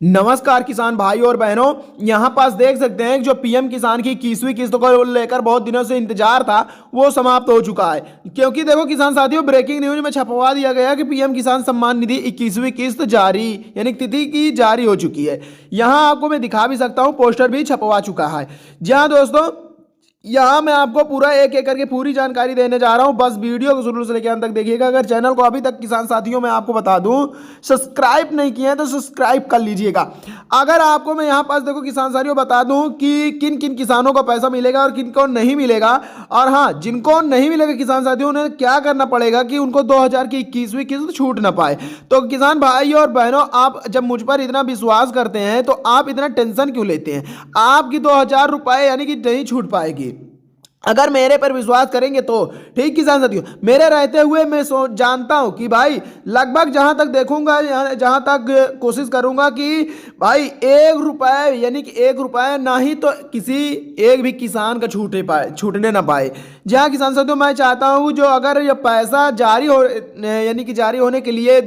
नमस्कार किसान भाई और बहनों, यहाँ पास देख सकते हैं जो पीएम किसान की 21वीं किस्त को लेकर बहुत दिनों से इंतजार था वो समाप्त हो चुका है। क्योंकि देखो किसान साथियों, ब्रेकिंग न्यूज में छपवा दिया गया कि पीएम किसान सम्मान निधि 21वीं किस्त जारी यानी तिथि की जारी हो चुकी है। यहाँ आपको मैं दिखा भी सकता हूँ, पोस्टर भी छपवा चुका है। जहाँ दोस्तों यहाँ मैं आपको पूरा एक एक करके पूरी जानकारी देने जा रहा हूँ, बस वीडियो को शुरू से लेकर अंत तक देखिएगा। अगर चैनल को अभी तक किसान साथियों मैं आपको बता दूं सब्सक्राइब नहीं किए हैं तो सब्सक्राइब कर लीजिएगा। अगर आपको मैं यहाँ पास देखो किसान साथियों बता दूं कि किन किन किसानों को पैसा मिलेगा और किन को नहीं मिलेगा। और हाँ, जिनको नहीं मिलेगा किसान साथियों उन्हें क्या करना पड़ेगा कि उनको 2000 की 21वीं किस्त छूट ना पाए। तो किसान भाई और बहनों, आप जब मुझ पर इतना विश्वास करते हैं तो आप इतना टेंशन क्यों लेते हैं? आपकी 2000 रुपए यानी कि नहीं छूट पाएगी। अगर मेरे पर विश्वास करेंगे तो ठीक किसान साथियों, मेरे रहते हुए मैं जानता हूं कि भाई लगभग जहां तक देखूंगा, जहां तक कोशिश करूंगा कि भाई 1 रुपए यानी कि 1 रुपए ना ही तो किसी एक भी किसान का छूटने ना पाए। जहां किसान साथियों मैं चाहता हूं जो अगर ये पैसा जारी हो यानी कि जारी होने के लिए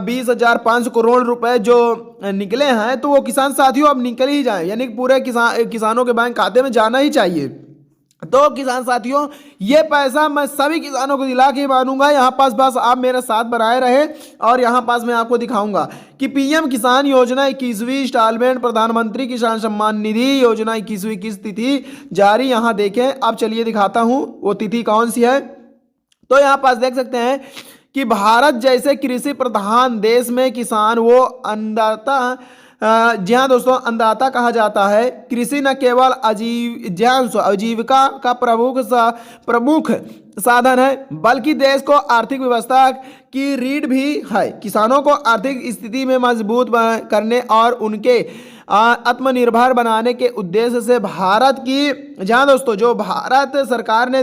20,500 करोड़ रुपए जो निकले हैं तो वो किसान साथियों अब निकल ही जाए, यानी कि पूरे किसानों के बैंक खाते में जाना ही चाहिए। तो किसान साथियों ये पैसा मैं सभी किसानों को दिला के मानूंगा। यहाँ पास बस आप मेरे साथ बनाए रहे और यहाँ पास मैं आपको दिखाऊंगा कि पीएम किसान योजना 21वीं इंस्टॉलमेंट प्रधानमंत्री किसान सम्मान निधि योजना 21वीं किस्त तिथि जारी। यहाँ देखें, अब चलिए दिखाता हूँ वो तिथि कौन सी है। तो यहाँ पास देख सकते हैं कि भारत जैसे कृषि प्रधान देश में किसान वो अन्नदाता, जी हाँ दोस्तों, अन्नदाता कहा जाता है। कृषि न केवल आजीविका का प्रमुख साधन है बल्कि देश को आर्थिक व्यवस्था की रीढ़ भी है। किसानों को आर्थिक स्थिति में मजबूत करने और उनके आत्मनिर्भर बनाने के उद्देश्य से भारत की, जहाँ दोस्तों जो भारत सरकार ने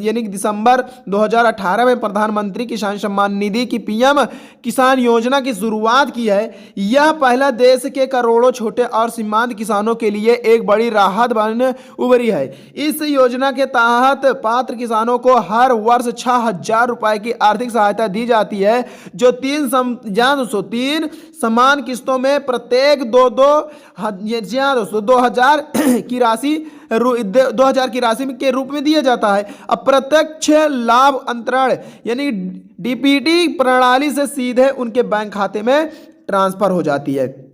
यानी दिसंबर 2018 में प्रधानमंत्री किसान सम्मान निधि की पीएम किसान योजना की शुरुआत की है। यह पहला देश के करोड़ों छोटे और सीमांत किसानों के लिए एक बड़ी राहत बन उभरी है। इस योजना के तहत पात्र किसानों को हर वर्ष 6,000 रुपए की आर्थिक सहायता दी जाती है, जो तीन समान किस्तों में प्रत्येक 2000 की राशि 2000 की राशि के रूप में दिया जाता है। अप्रत्यक्ष लाभ अंतरण यानी डीपीटी प्रणाली से सीधे उनके बैंक खाते में ट्रांसफर हो जाती है।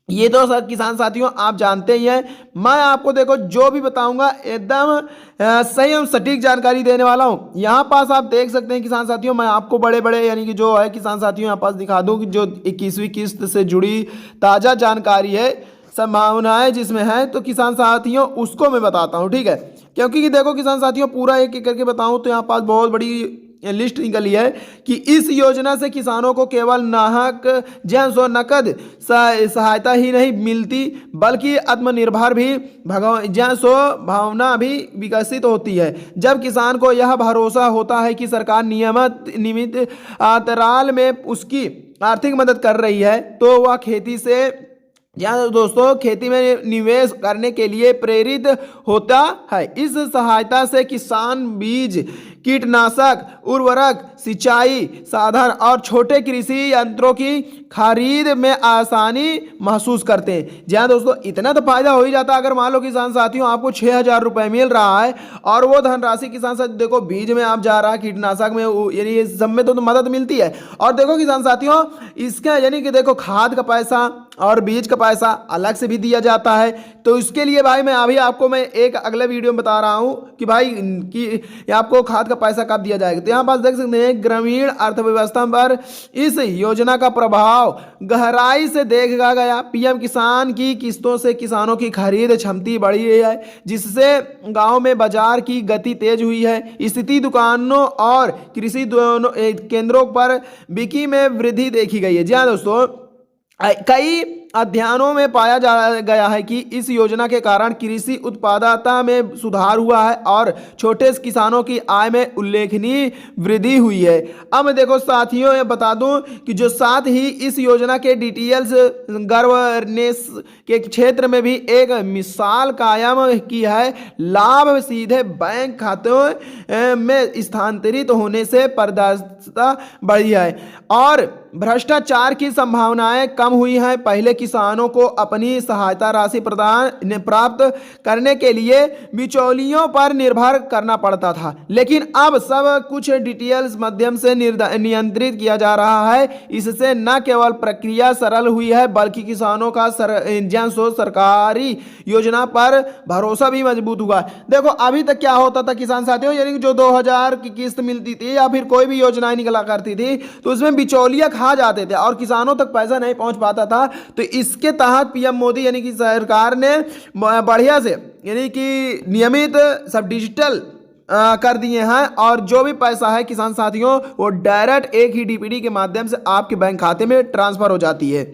ये तो सर किसान साथियों आप जानते ही हैं, मैं आपको देखो जो भी बताऊंगा एकदम सही और सटीक जानकारी देने वाला हूं। यहाँ पास आप देख सकते हैं किसान साथियों, मैं आपको बड़े बड़े यानी कि जो है किसान साथियों यहाँ पास दिखा दूं कि जो 21वीं किस्त से जुड़ी ताज़ा जानकारी है, संभावनाएं जिसमें है, तो किसान साथियों उसको मैं बताता हूँ, ठीक है। क्योंकि देखो किसान साथियों पूरा एक एक करके बताऊँ तो यहाँ पास बहुत बड़ी लिस्ट निकली है कि इस योजना से किसानों को केवल नकद सहायता ही नहीं मिलती बल्कि आत्मनिर्भर भी भावना भी विकसित होती है। जब किसान को यह भरोसा होता है कि सरकार नियमित अंतराल में उसकी आर्थिक मदद कर रही है तो वह खेती में निवेश करने के लिए प्रेरित होता है। इस सहायता से किसान बीज, कीटनाशक, उर्वरक, सिंचाई साधन और छोटे कृषि यंत्रों की खरीद में आसानी महसूस करते हैं। जहाँ दोस्तों इतना तो फायदा हो ही जाता है। अगर मान लो किसान साथियों आपको 6,000 रुपए मिल रहा है और वो धनराशि किसान साथियों देखो बीज में आप जा रहा है, कीटनाशक में यानी सब में तो मदद मिलती है। और देखो किसान साथियों इसका यानी कि देखो खाद का पैसा और बीज का पैसा अलग से भी दिया जाता है। तो इसके लिए भाई मैं अभी आपको एक अगले वीडियो में बता रहा हूं कि भाई कि आपको खाद का पैसा कब दिया जाएगा। तो यहाँ पास देख सकते हैं ग्रामीण अर्थव्यवस्था पर इस योजना का प्रभाव गहराई से देखा गया। पीएम किसान की किस्तों से किसानों की खरीद क्षमता बढ़ी है, जिससे गांव में बाजार की गति तेज हुई है। स्थिति दुकानों और कृषि दोनों केंद्रों पर बिक्री में वृद्धि देखी गई है। जी हाँ दोस्तों, कई अध्ययनों में पाया गया है कि इस योजना के कारण कृषि उत्पादकता में सुधार हुआ है और छोटे किसानों की आय में उल्लेखनीय वृद्धि हुई है। अब मैं देखो साथियों ये बता दूं कि जो साथ ही इस योजना के डिटेल्स गवर्नेंस के क्षेत्र में भी एक मिसाल कायम की है। लाभ सीधे बैंक खातों में स्थानांतरित होने से पारदर्शिता बढ़ी है और भ्रष्टाचार की संभावनाएं कम हुई हैं। पहले किसानों को अपनी सहायता राशि प्रदान प्राप्त करने के लिए बिचौलियों पर निर्भर करना पड़ता था, लेकिन अब सब कुछ डिटेल्स माध्यम से नियंत्रित किया जा रहा है। इससे न केवल प्रक्रिया सरल हुई है बल्कि किसानों का सरकारी योजना पर भरोसा भी मजबूत हुआ। देखो अभी तक क्या होता था किसान साथियों, यानी कि जो 2000 की किस्त मिलती थी या फिर कोई भी योजनाएं निकला करती थी तो उसमें बिचौलिया खा जाते थे और किसानों तक पैसा नहीं पहुंच पाता था। तो इसके तहत पीएम मोदी यानी कि सरकार ने बढ़िया से यानी कि नियमित सब डिजिटल कर दिए हैं और जो भी पैसा है किसान साथियों वो डायरेक्ट एक ही डीपीडी के माध्यम से आपके बैंक खाते में ट्रांसफर हो जाती है।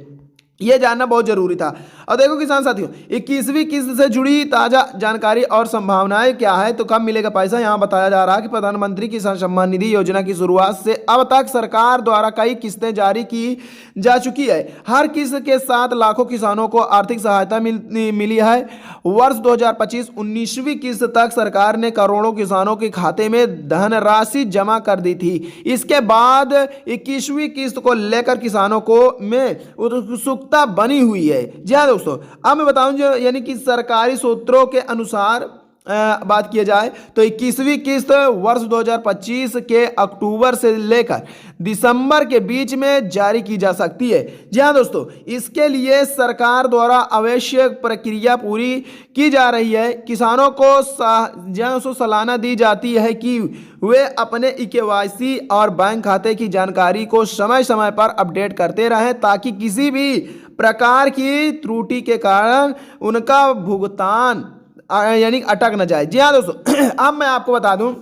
ये जानना बहुत जरूरी था। और देखो किसान साथियों 21वीं किस्त से जुड़ी ताजा जानकारी और संभावनाएं क्या है, तो कब मिलेगा पैसा, यहाँ बताया जा रहा है कि प्रधानमंत्री किसान सम्मान निधि योजना की शुरुआत से अब तक सरकार द्वारा कई किस्तें जारी की जा चुकी है। हर किस्त के साथ लाखों किसानों को आर्थिक सहायता मिली है। वर्ष 2025 19वीं किस्त तक सरकार ने करोड़ों किसानों के खाते में धनराशि जमा कर दी थी। इसके बाद 21वीं किस्त को लेकर किसानों को में उत्सुकता बनी हुई है। जी हाँ दोस्तों, अब मैं बताऊं जो यानी कि सरकारी सूत्रों के अनुसार बात किया जाए तो 21वीं किस्त वर्ष 2025 के अक्टूबर से लेकर दिसंबर के बीच में जारी की जा सकती है। जी हाँ दोस्तों, इसके लिए सरकार द्वारा आवश्यक प्रक्रिया पूरी की जा रही है। किसानों को सालाना दी जाती है कि वे अपने केवाईसी और बैंक खाते की जानकारी को समय समय पर अपडेट करते रहें ताकि किसी भी प्रकार की त्रुटि के कारण उनका भुगतान यानी अटक न जाए। जी हाँ दोस्तों, अब मैं आपको बता दूं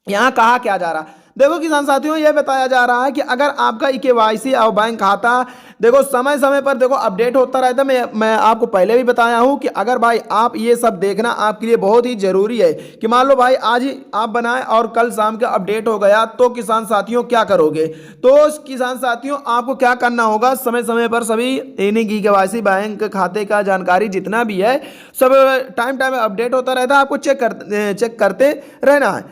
यहाँ कहा क्या जा रहा। देखो किसान साथियों, यह बताया जा रहा है कि अगर आपका केवाईसी और बैंक खाता देखो समय समय पर देखो अपडेट होता रहता है। मैं आपको पहले भी बताया हूं कि अगर भाई आप ये सब देखना आपके लिए बहुत ही जरूरी है कि मान लो भाई आज ही आप बनाए और कल शाम का अपडेट हो गया तो किसान साथियों क्या करोगे। तो किसान साथियों आपको क्या करना होगा, समय समय पर सभी यानी कि केवाईसी बैंक खाते का जानकारी जितना भी है सब टाइम टाइम अपडेट होता रहता है, आपको चेक करते रहना है।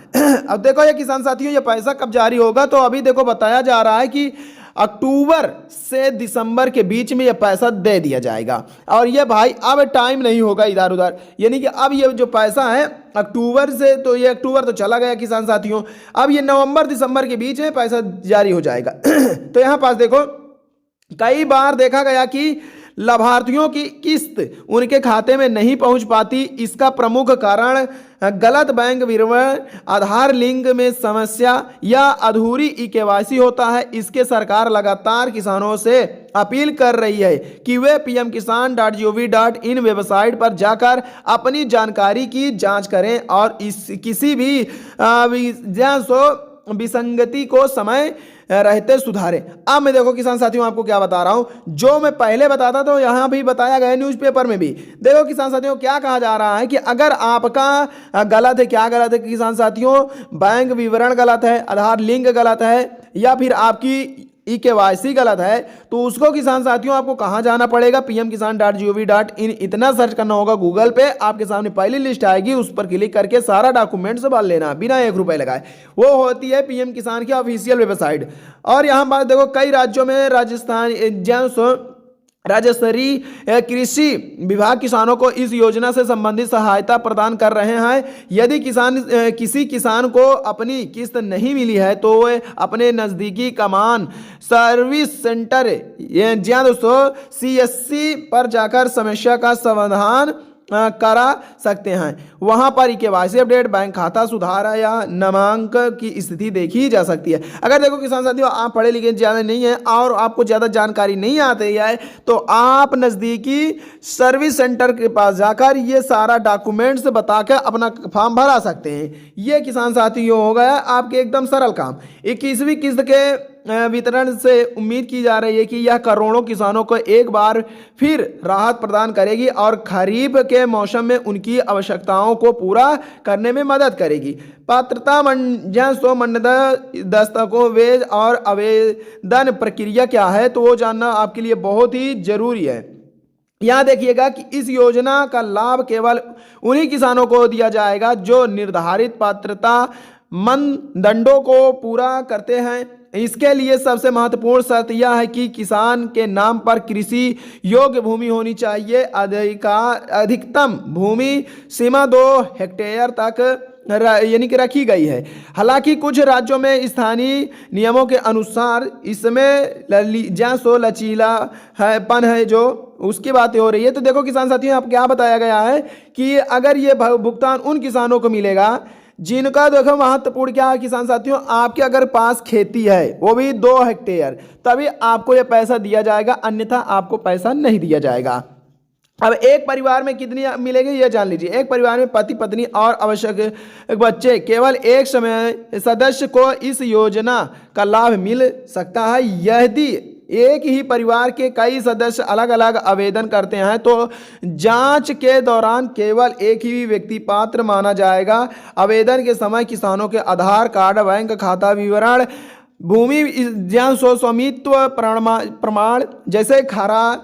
अब देखो ये किसान साथियों ये पैसा कब जारी होगा, तो अभी देखो बताया जा रहा है कि अक्टूबर से दिसंबर के बीच में यह पैसा दे दिया जाएगा। और ये भाई अब टाइम नहीं होगा इधर उधर, यानी कि अब ये जो पैसा है अक्टूबर से, तो ये अक्टूबर तो चला गया किसान साथियों, अब ये नवंबर दिसंबर के बीच में पैसा जारी हो जाएगा। तो यहाँ पास देखो कई बार देखा गया कि लाभार्थियों की किस्त उनके खाते में नहीं पहुंच पाती। इसका प्रमुख कारण गलत बैंक विवरण, आधार लिंक में समस्या या अधूरी केवाईसी होता है। इसके सरकार लगातार किसानों से अपील कर रही है कि वे pmkisan.gov.in वेबसाइट पर जाकर अपनी जानकारी की जांच करें और इस किसी भी विसंगति को समय रहते सुधारें। अब मैं देखो किसान साथियों आपको क्या बता रहा हूं, जो मैं पहले बताता था यहां भी बताया गया न्यूज़पेपर में भी। देखो किसान साथियों क्या कहा जा रहा है कि अगर आपका गलत है, क्या गलत है किसान साथियों, बैंक विवरण गलत है, आधार लिंक गलत है या फिर आपकी केवाईसी गलत है, तो उसको किसान साथियों आपको कहां जाना पड़ेगा, pmkisan.gov.in इतना सर्च करना होगा गूगल पे, आपके सामने पहली लिस्ट आएगी, उस पर क्लिक करके सारा डॉक्यूमेंट्स भर लेना बिना 1 रुपए लगाए। वो होती है पीएम किसान की ऑफिशियल वेबसाइट। और यहाँ बात देखो कई राज्यों में राजस्थान राज्य स्तरीय कृषि विभाग किसानों को इस योजना से संबंधित सहायता प्रदान कर रहे हैं। यदि किसी किसान को अपनी किस्त नहीं मिली है तो वे अपने नज़दीकी कमान सर्विस सेंटर जी हाँ दोस्तों CSC पर जाकर समस्या का समाधान करा सकते हैं। वहां पर केवाईसी अपडेट, बैंक खाता सुधार या नामांकन की स्थिति देखी जा सकती है। अगर देखो किसान साथियों आप पढ़े लिखे ज़्यादा नहीं है और आपको ज़्यादा जानकारी नहीं आती है तो आप नज़दीकी सर्विस सेंटर के पास जाकर ये सारा डॉक्यूमेंट्स बताकर अपना फॉर्म भरा सकते हैं। ये किसान साथियों हो गया आपके एकदम सरल काम। 21वीं किस्त के वितरण से उम्मीद की जा रही है कि यह करोड़ों किसानों को एक बार फिर राहत प्रदान करेगी और खरीफ के मौसम में उनकी आवश्यकताओं को पूरा करने में मदद करेगी। पात्रता दस्तावेज और आवेदन प्रक्रिया क्या है, तो वो जानना आपके लिए बहुत ही जरूरी है। यहाँ देखिएगा कि इस योजना का लाभ केवल उन्हीं किसानों को दिया जाएगा जो निर्धारित पात्रता मानदंडों को पूरा करते हैं इसके लिए सबसे महत्वपूर्ण शर्त यह है कि किसान के नाम पर कृषि योग्य भूमि होनी चाहिए। अधिकतम भूमि सीमा 2 हेक्टेयर तक यानी कि रखी गई है। हालांकि कुछ राज्यों में स्थानीय नियमों के अनुसार इसमें सो लचीला है पन है, जो उसकी बातें हो रही है। तो देखो किसान साथियों, आप क्या बताया गया है कि अगर ये भुगतान उन किसानों को मिलेगा जिनका, देखो महत्वपूर्ण क्या है किसान साथियों, आपके अगर पास खेती है वो भी 2 हेक्टेयर, तभी आपको ये पैसा दिया जाएगा, अन्यथा आपको पैसा नहीं दिया जाएगा। अब एक परिवार में कितनी मिलेगी ये जान लीजिए। एक परिवार में पति पत्नी और आवश्यक बच्चे, केवल एक समय सदस्य को इस योजना का लाभ मिल सकता है। यदि एक ही परिवार के कई सदस्य अलग अलग आवेदन करते हैं तो जांच के दौरान केवल एक ही व्यक्ति पात्र माना जाएगा। आवेदन के समय किसानों के आधार कार्ड, बैंक खाता विवरण, भूमि स्वामित्व प्रमाण जैसे खरा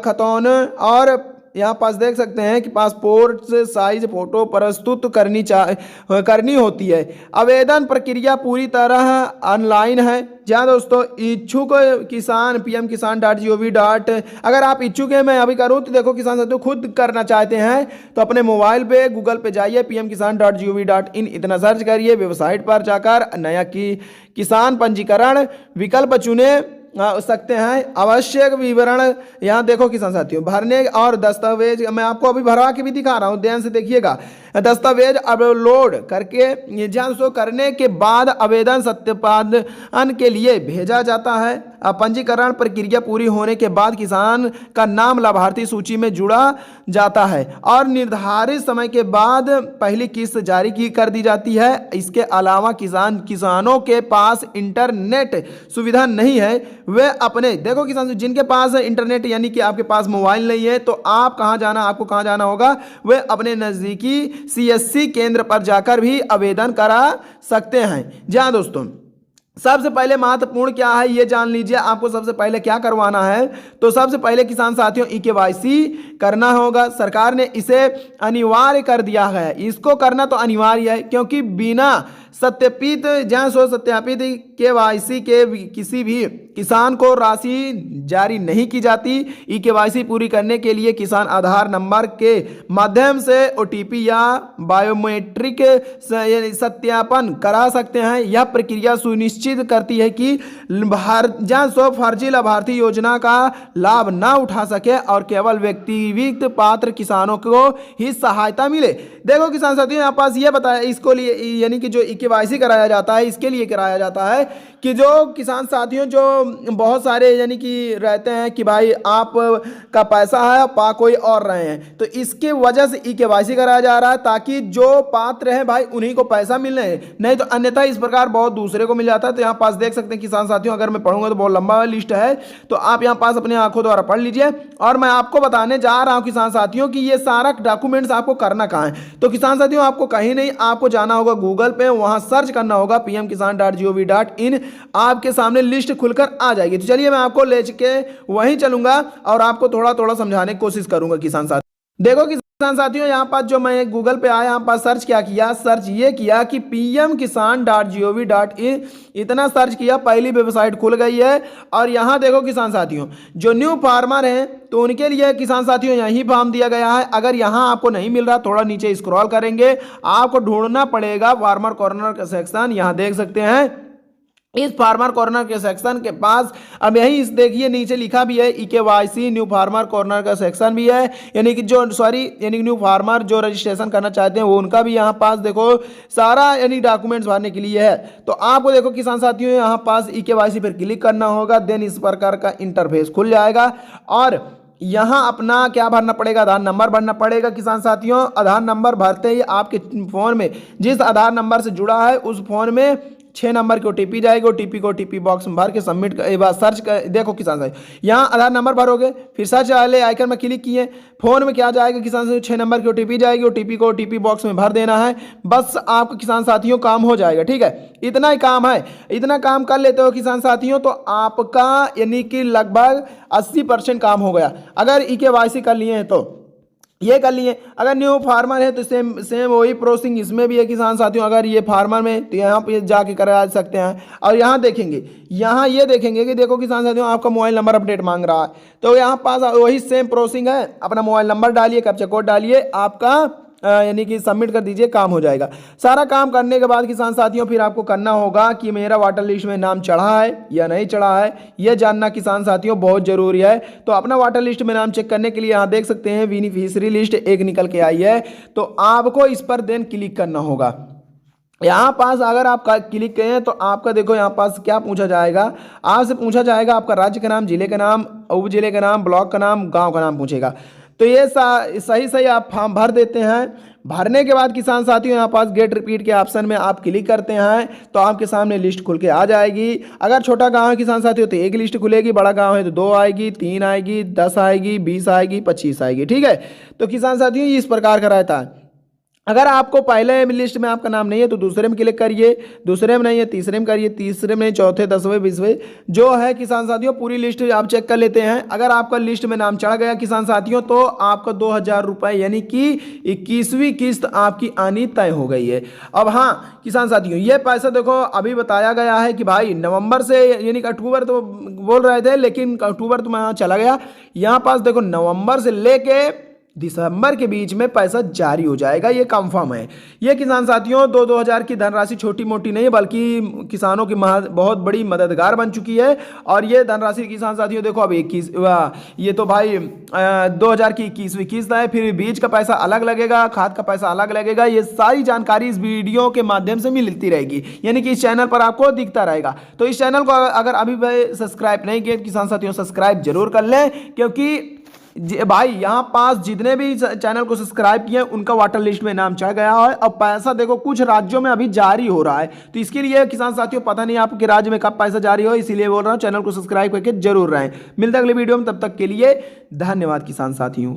खतौन और यहाँ पास देख सकते हैं कि पासपोर्ट साइज फोटो प्रस्तुत करनी होती है। आवेदन प्रक्रिया पूरी तरह ऑनलाइन है। जहाँ दोस्तों इच्छुक किसान pmkisan.gov. अगर आप इच्छुक हैं, मैं अभी करूँ तो देखो किसान साथियों खुद करना चाहते हैं तो अपने मोबाइल पे गूगल पे जाइए, pmkisan.gov.in इतना सर्च करिए, वेबसाइट पर जाकर नया किसान पंजीकरण विकल्प चुने सकते हैं। आवश्यक विवरण यहाँ देखो किसान साथियों, भरने और दस्तावेज मैं आपको अभी भरवा के भी दिखा रहा हूँ, ध्यान से देखिएगा। दस्तावेज अपलोड करके जांच करने के बाद आवेदन सत्यापन के लिए भेजा जाता है। पंजीकरण प्रक्रिया पूरी होने के बाद किसान का नाम लाभार्थी सूची में जुड़ा जाता है और निर्धारित समय के बाद पहली किस्त जारी कर दी जाती है। इसके अलावा किसानों के पास इंटरनेट सुविधा नहीं है, वे अपने, देखो किसान जिनके पास इंटरनेट यानी कि आपके पास मोबाइल नहीं है तो आपको कहाँ जाना होगा, वे अपने नज़दीकी CSC केंद्र पर जाकर भी आवेदन करा सकते हैं। जहाँ दोस्तों सबसे पहले महत्वपूर्ण क्या है ये जान लीजिए। आपको सबसे पहले क्या करवाना है, तो सबसे पहले किसान साथियों EKYC करना होगा। सरकार ने इसे अनिवार्य कर दिया है। इसको करना तो अनिवार्य है क्योंकि बिना सत्यापित KYC के किसी भी किसान को राशि जारी नहीं की जाती। EKYC पूरी करने के लिए किसान आधार नंबर के माध्यम से OTP या बायोमेट्रिक सत्यापन करा सकते हैं। यह प्रक्रिया सुनिश्चित करती है कि फर्जी लाभार्थी योजना का लाभ ना उठा सके और केवल व्यक्तिगत पात्र किसानों को ही सहायता मिले। देखो किसान साथियों, यहाँ पास ये बताया इसको लिए यानी कि जो EKYC कराया जाता है, इसके लिए कराया जाता है कि जो किसान साथियों जो बहुत सारे यानी कि रहते हैं कि भाई आप का पैसा है पा कोई और रहे हैं, तो इसके वजह से EKYC कराया जा रहा है ताकि जो पात्र हैं भाई उन्हीं को पैसा मिलने है, नहीं तो अन्यथा इस प्रकार बहुत दूसरे को मिल जाता है। तो यहाँ पास देख सकते हैं किसान साथियों, अगर मैं पढ़ूंगा तो बहुत लंबा लिस्ट है, तो आप यहाँ पास अपने आंखों द्वारा पढ़ लीजिए। और मैं आपको बताने जा रहा हूँ किसान साथियों कि ये सारा डॉक्यूमेंट्स आपको करना कहाँ है। तो किसान साथियों आपको कहीं नहीं, आपको जाना होगा गूगल पे, वहां सर्च करना होगा pmkisan.gov.in, आपके सामने लिस्ट खुलकर आ जाएगी। तो चलिए मैं आपको ले के वहीं चलूंगा और आपको थोड़ा थोड़ा समझाने की कोशिश करूंगा किसान साथियों। देखो किसान साथियों, यहाँ पर जो मैं गूगल पे आया, यहाँ पर सर्च क्या किया, सर्च ये किया कि pmkisan.gov.in, इतना सर्च किया, पहली वेबसाइट खुल गई है। और यहाँ देखो किसान साथियों, जो न्यू फार्मर हैं तो उनके लिए किसान साथियों यही फॉर्म दिया गया है। अगर यहाँ आपको नहीं मिल रहा, थोड़ा नीचे स्क्रॉल करेंगे, आपको ढूंढना पड़ेगा फार्मर कॉर्नर का सेक्शन। यहाँ देख सकते हैं इस फार्मर कॉर्नर के सेक्शन के पास, अब यही इस देखिए नीचे लिखा भी है EKYC न्यू फार्मर कॉर्नर का सेक्शन भी है, यानी कि यानी न्यू फार्मर जो रजिस्ट्रेशन करना चाहते हैं वो उनका भी यहाँ पास देखो सारा यानी डॉक्यूमेंट्स भरने के लिए है। तो आपको देखो किसान साथियों यहाँ पास EKYC पर क्लिक करना होगा, देन इस प्रकार का इंटरफेस खुल जाएगा और यहाँ अपना क्या भरना पड़ेगा, आधार नंबर भरना पड़ेगा। किसान साथियों आधार नंबर भरते ही आपके फोन में जिस आधार नंबर से जुड़ा है उस फोन में 6 नंबर की OTP जाएगी। OTP को OTP बॉक्स में भर के सबमिट एक बार सर्च कर, देखो किसान साथियों यहाँ आधार नंबर भरोगे, फिर सर्च वाले आइकन में क्लिक किए, फोन में क्या जाएगा किसान साथियों 6 नंबर की OTP जाएगी। OTP को OTP बॉक्स में भर देना है, बस आपका किसान साथियों काम हो जाएगा। ठीक है, इतना ही काम है। इतना काम कर लेते हो किसान साथियों तो आपका यानी कि लगभग 80% काम हो गया। अगर EKYC कर लिए हैं तो ये कर लिए। अगर न्यू फार्मर है तो सेम सेम वही प्रोसेसिंग इसमें भी है किसान साथियों। अगर ये फार्मर में तो यहाँ पे जाके करा सकते हैं। और यहाँ देखेंगे, यहाँ ये देखेंगे कि देखो किसान साथियों आपका मोबाइल नंबर अपडेट मांग रहा है, तो यहाँ पास वही सेम प्रोसेसिंग है। अपना मोबाइल नंबर डालिए, कैप्चा कोड डालिए, आपका यानी कि सबमिट कर दीजिए, काम हो जाएगा। सारा काम करने के बाद किसान साथियों फिर आपको करना होगा कि मेरा वाटर लिस्ट में नाम चढ़ा है या नहीं चढ़ा है, यह जानना किसान साथियों बहुत जरूरी है। तो अपना वाटर लिस्ट में नाम चेक करने के लिए यहाँ देख सकते हैं बेनिफिशियरी लिस्ट एक निकल के आई है, तो आपको इस पर देन क्लिक करना होगा। यहाँ पास अगर आप क्लिक करें तो आपका देखो यहाँ पास क्या पूछा जाएगा, आपसे पूछा जाएगा आपका राज्य का नाम, जिले का नाम, उप जिले का नाम, ब्लॉक का नाम, गांव का नाम पूछेगा। तो ये सही सही आप फॉर्म भर देते हैं। भरने के बाद किसान साथियों यहाँ पास गेट रिपीट के ऑप्शन में आप क्लिक करते हैं तो आपके सामने लिस्ट खुल के आ जाएगी। अगर छोटा गांव है किसान साथियों तो एक लिस्ट खुलेगी, बड़ा गांव है तो 2 आएगी, 3 आएगी, 10 आएगी, 20 आएगी, 25 आएगी। ठीक है, तो किसान साथियों इस प्रकार का रहता है। अगर आपको पहले लिस्ट में आपका नाम नहीं है तो दूसरे में क्लिक करिए, दूसरे में नहीं है तीसरे में करिए, तीसरे में नहीं चौथे, 10वें, 20वें जो है किसान साथियों पूरी लिस्ट आप चेक कर लेते हैं। अगर आपका लिस्ट में नाम चढ़ गया किसान साथियों तो आपका 2000 रुपये यानी कि 21वीं किस्त आपकी आनी तय हो गई है। अब हाँ किसान साथियों ये पैसा देखो अभी बताया गया है कि भाई नवंबर से यानी कि अक्टूबर तो बोल रहे थे लेकिन अक्टूबर तो मैं चला गया। यहाँ पास देखो नवंबर से लेके दिसंबर के बीच में पैसा जारी हो जाएगा, ये कंफर्म है। ये किसान साथियों 2-2000 की धनराशि छोटी मोटी नहीं बल्कि किसानों की बहुत बड़ी मददगार बन चुकी है। और ये धनराशि किसान साथियों देखो अब 21 ये तो भाई 2000 की 21वीं किस्त है, फिर बीज का पैसा अलग लगेगा, खाद का पैसा अलग लगेगा। ये सारी जानकारी इस वीडियो के माध्यम से मिलती रहेगी, यानी कि इस चैनल पर आपको दिखता रहेगा। तो इस चैनल को अगर अभी सब्सक्राइब नहीं किए किसान साथियों सब्सक्राइब जरूर कर लें, क्योंकि भाई यहाँ पास जितने भी चैनल को सब्सक्राइब किए उनका वाटर लिस्ट में नाम चढ़ गया है। अब पैसा देखो कुछ राज्यों में अभी जारी हो रहा है, तो इसके लिए किसान साथियों पता नहीं आपके राज्य में कब पैसा जारी हो, इसीलिए बोल रहा हूँ चैनल को सब्सक्राइब करके जरूर रहें। मिलते अगले वीडियो में, तब तक के लिए धन्यवाद किसान साथियों।